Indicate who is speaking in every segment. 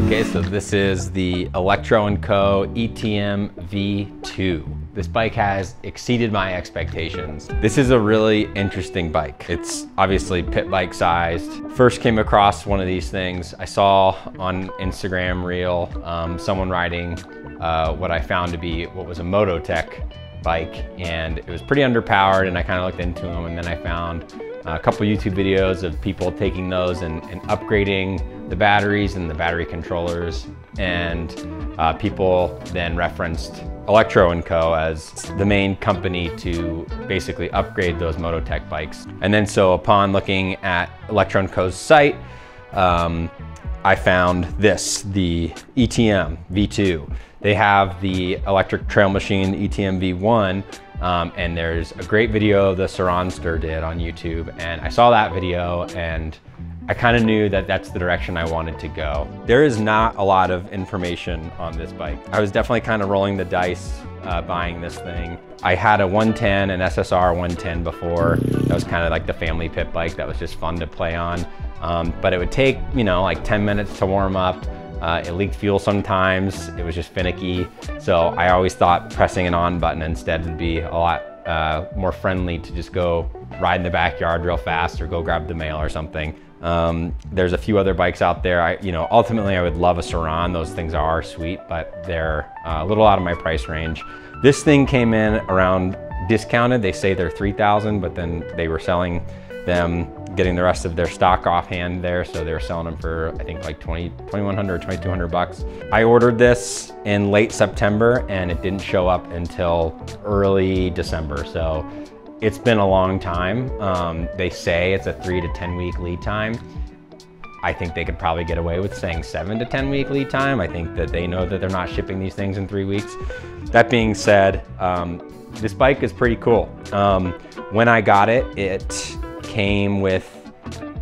Speaker 1: Okay, so this is the Electro & Co. ETM V2. This bike has exceeded my expectations. This is a really interesting bike. It's obviously pit bike sized. First came across one of these things. I saw on Instagram reel someone riding what I found to be what was a Mototech bike, and it was pretty underpowered, and I kind of looked into them, and then I found a couple YouTube videos of people taking those and upgrading the batteries and the battery controllers, and people then referenced Electro & Co. as the main company to basically upgrade those Mototech bikes. And then so upon looking at Electro & Co.'s site, I found this, the ETM V2. They have the electric trail machine, the ETM V1, and there's a great video the Sur Ronster did on YouTube, and I saw that video and I kind of knew that that's the direction I wanted to go. There is not a lot of information on this bike. I was definitely kind of rolling the dice buying this thing. I had a 110, an SSR 110 before. That was kind of like the family pit bike that was just fun to play on. But it would take, you know, like 10 minutes to warm up. It leaked fuel sometimes. It was just finicky. So I always thought pressing an on button instead would be a lot more friendly to just go ride in the backyard real fast or go grab the mail or something. There's a few other bikes out there. Ultimately I would love a Sur Ron. Those things are sweet, but they're a little out of my price range. This thing came in around discounted. They say they're $3,000, but then they were selling them, getting the rest of their stock offhand there. So they were selling them for, I think like $2,100, $2,200. I ordered this in late September and it didn't show up until early December. So it's been a long time. They say it's a 3 to 10 week lead time. I think they could probably get away with saying 7 to 10 week lead time. I think that they know that they're not shipping these things in 3 weeks. That being said, this bike is pretty cool. When I got it, it came with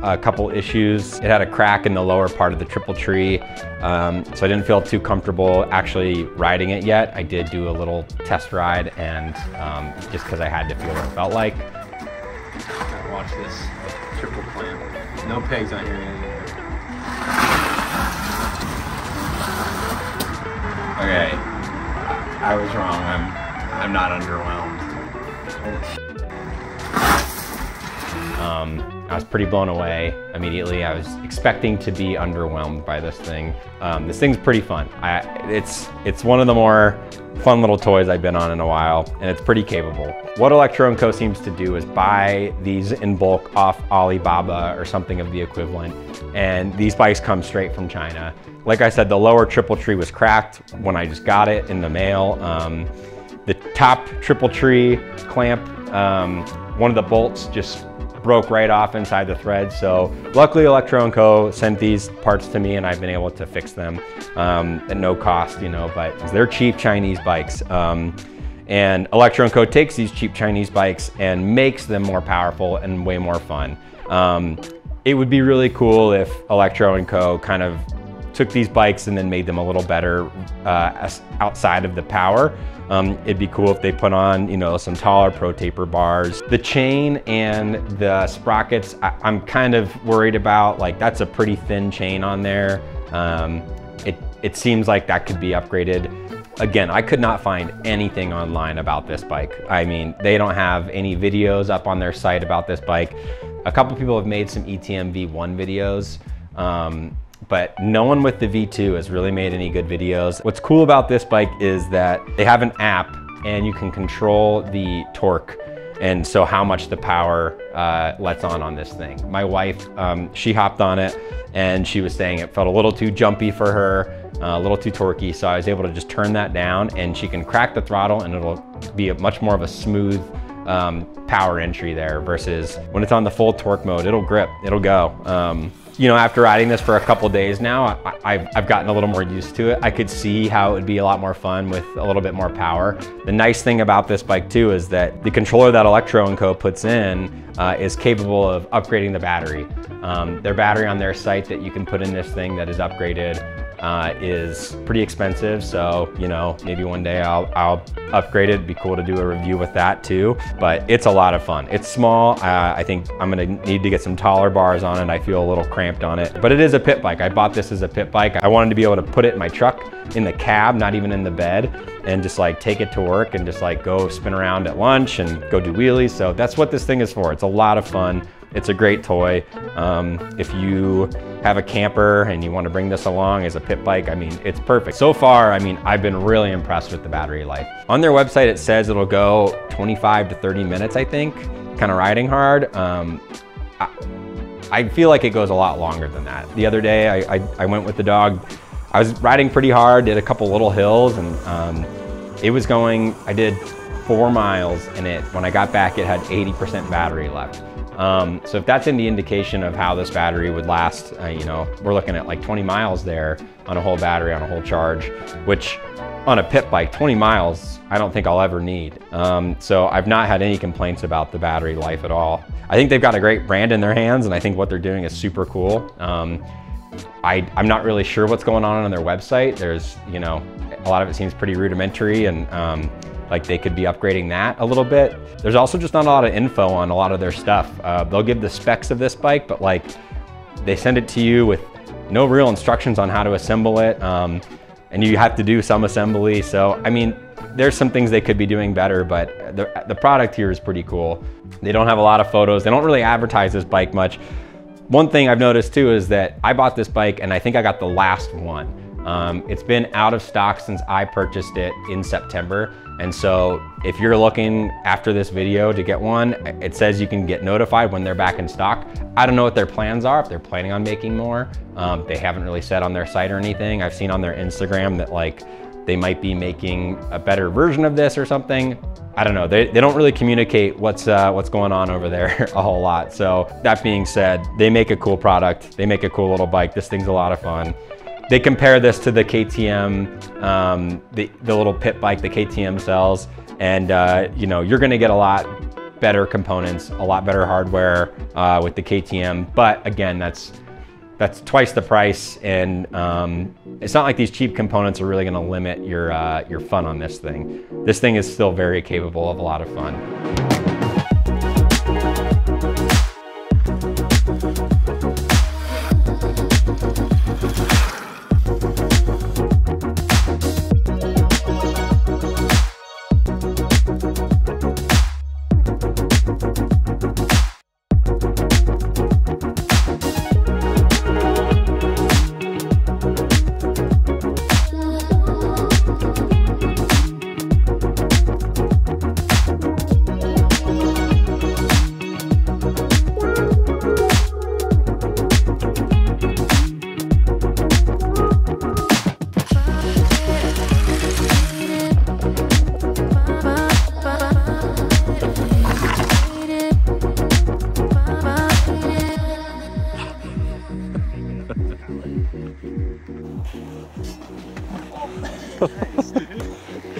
Speaker 1: a couple issues. It had a crack in the lower part of the triple tree, so I didn't feel too comfortable actually riding it yet. I did do a little test ride, and just because I had to feel what it felt like. Watch this triple clamp. No pegs on here either. Okay, I was wrong. I'm not underwhelmed. I was pretty blown away immediately. I was expecting to be underwhelmed by this thing. This thing's pretty fun. It's one of the more fun little toys I've been on in a while, and it's pretty capable. What Electro & Co. seems to do is buy these in bulk off Alibaba or something of the equivalent, and these bikes come straight from China. Like I said, the lower triple tree was cracked when I just got it in the mail. The top triple tree clamp, one of the bolts just broke right off inside the thread. So luckily Electro & Co. sent these parts to me and I've been able to fix them at no cost, but they're cheap Chinese bikes. And Electro & Co. takes these cheap Chinese bikes and makes them more powerful and way more fun. It would be really cool if Electro & Co. kind of took these bikes and then made them a little better outside of the power. It'd be cool if they put on, some taller pro taper bars. The chain and the sprockets, I'm kind of worried about. Like, that's a pretty thin chain on there. It seems like that could be upgraded. Again, I could not find anything online about this bike. I mean, they don't have any videos up on their site about this bike. A couple people have made some ETM V1 videos. But no one with the V2 has really made any good videos. What's cool about this bike is that they have an app and you can control the torque, and so how much the power lets on this thing. My wife, she hopped on it and she was saying it felt a little too jumpy for her, a little too torquey, so I was able to just turn that down and she can crack the throttle and it'll be much more of a smooth power entry there, versus when it's on the full torque mode, it'll grip, it'll go. After riding this for a couple days now, I've gotten a little more used to it. I could see how it would be a lot more fun with a little bit more power. The nice thing about this bike too is that the controller that Electro & Co. puts in is capable of upgrading the battery. Their battery on their site that you can put in this thing that is upgraded is pretty expensive. So, you know, maybe one day I'll upgrade it. It'd be cool to do a review with that too, but it's a lot of fun. It's small. I think I'm gonna need to get some taller bars on it. I feel a little cramped on it, but it is a pit bike. I bought this as a pit bike. I wanted to be able to put it in my truck, in the cab, not even in the bed, and just like take it to work and just like go spin around at lunch and go do wheelies. So that's what this thing is for. It's a lot of fun. It's a great toy. If you have a camper and you want to bring this along as a pit bike, I mean, it's perfect. So far, I mean, I've been really impressed with the battery life. On their website, it says it'll go 25 to 30 minutes, I think, kind of riding hard. I feel like it goes a lot longer than that. The other day, I went with the dog. I was riding pretty hard, did a couple little hills, and it was going, I did 4 miles, and when I got back, it had 80% battery left. So if that's any indication of how this battery would last, you know, we're looking at like 20 miles there on a whole battery, on a whole charge, which on a pit bike, 20 miles, I don't think I'll ever need. So I've not had any complaints about the battery life at all. I think they've got a great brand in their hands, and I think what they're doing is super cool. I'm not really sure what's going on their website. There's, you know, a lot of it seems pretty rudimentary, and like they could be upgrading that a little bit. There's also just not a lot of info on a lot of their stuff. They'll give the specs of this bike, but like they send it to you with no real instructions on how to assemble it. And you have to do some assembly. So, I mean, there's some things they could be doing better, but the product here is pretty cool. They don't have a lot of photos. They don't really advertise this bike much. One thing I've noticed too is that I bought this bike and I think I got the last one. It's been out of stock since I purchased it in September. And so if you're looking after this video to get one, it says you can get notified when they're back in stock. I don't know what their plans are, if they're planning on making more. They haven't really said on their site or anything. I've seen on their Instagram that like they might be making a better version of this or something. I don't know, they don't really communicate what's going on over there a whole lot. So that being said, they make a cool product. They make a cool little bike. This thing's a lot of fun. They compare this to the KTM, the little pit bike the KTM sells, and you know, you're gonna get a lot better components, a lot better hardware with the KTM, but again, that's twice the price, and it's not like these cheap components are really gonna limit your fun on this thing. This thing is still very capable of a lot of fun.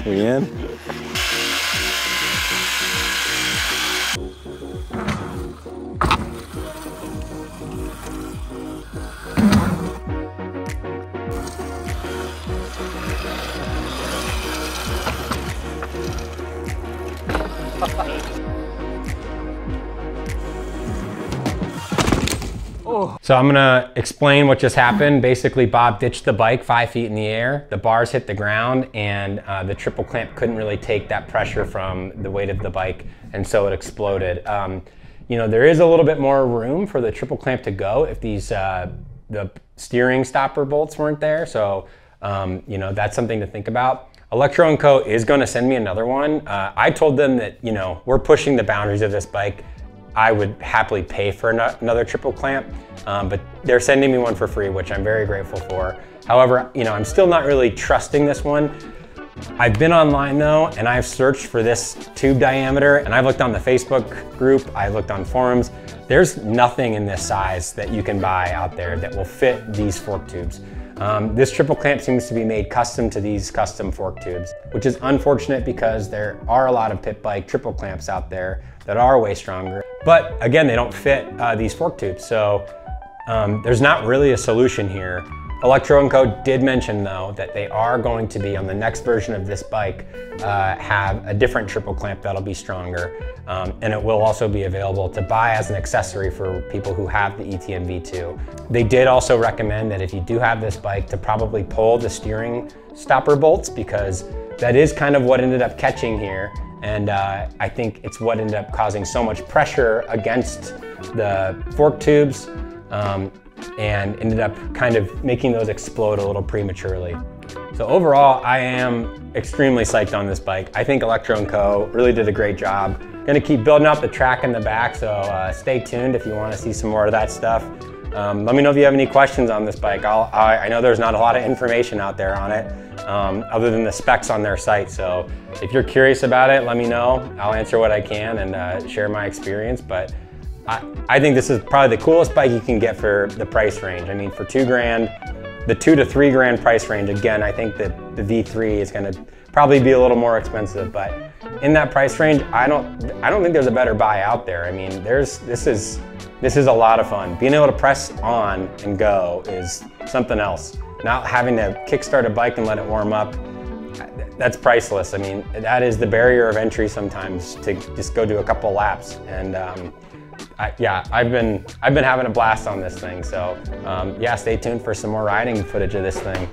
Speaker 1: We in? So I'm gonna explain what just happened. Basically, Bob ditched the bike 5 feet in the air. The bars hit the ground, and the triple clamp couldn't really take that pressure from the weight of the bike, and so it exploded. You know, there is a little bit more room for the triple clamp to go if these the steering stopper bolts weren't there. So you know, that's something to think about. Electro & Co. is gonna send me another one. I told them that, you know, we're pushing the boundaries of this bike. I would happily pay for another triple clamp, but they're sending me one for free, which I'm very grateful for. However, you know, I'm still not really trusting this one. I've been online though, and I've searched for this tube diameter, and I've looked on the Facebook group, I've looked on forums. There's nothing in this size that you can buy out there that will fit these fork tubes. This triple clamp seems to be made custom to these custom fork tubes, which is unfortunate because there are a lot of pit bike triple clamps out there that are way stronger. But again, they don't fit these fork tubes. So there's not really a solution here
Speaker 2: Electro & Co. did mention though that they are going to be on the next version of this bike have a different triple clamp that'll be stronger, and it will also be available to buy as an accessory for people who have the ETM V2. They did also recommend that if you do have this bike to probably pull the steering stopper bolts, because that is kind of what ended up catching here, and I think it's what ended up causing so much pressure against the fork tubes and ended up kind of making those explode a little prematurely. So overall, I am extremely psyched on this bike. I think Electro & Co. really did a great job. Gonna keep building out the track in the back, so stay tuned if you wanna see some more of that stuff. Let me know if you have any questions on this bike. I know there's not a lot of information out there on it, other than the specs on their site. So if you're curious about it, let me know. I'll answer what I can and share my experience. But I think this is probably the coolest bike you can get for the price range. I mean, for $2,000, the $2,000 to $3,000 price range, again, I think that the V3 is gonna probably be a little more expensive, but in that price range, I don't think there's a better buy out there. I mean, this is a lot of fun. Being able to press on and go is something else. Not having to kickstart a bike and let it warm up, that's priceless. I mean, that is the barrier of entry sometimes, to just go do a couple laps. And yeah, I've been having a blast on this thing. So yeah, stay tuned for some more riding footage of this thing.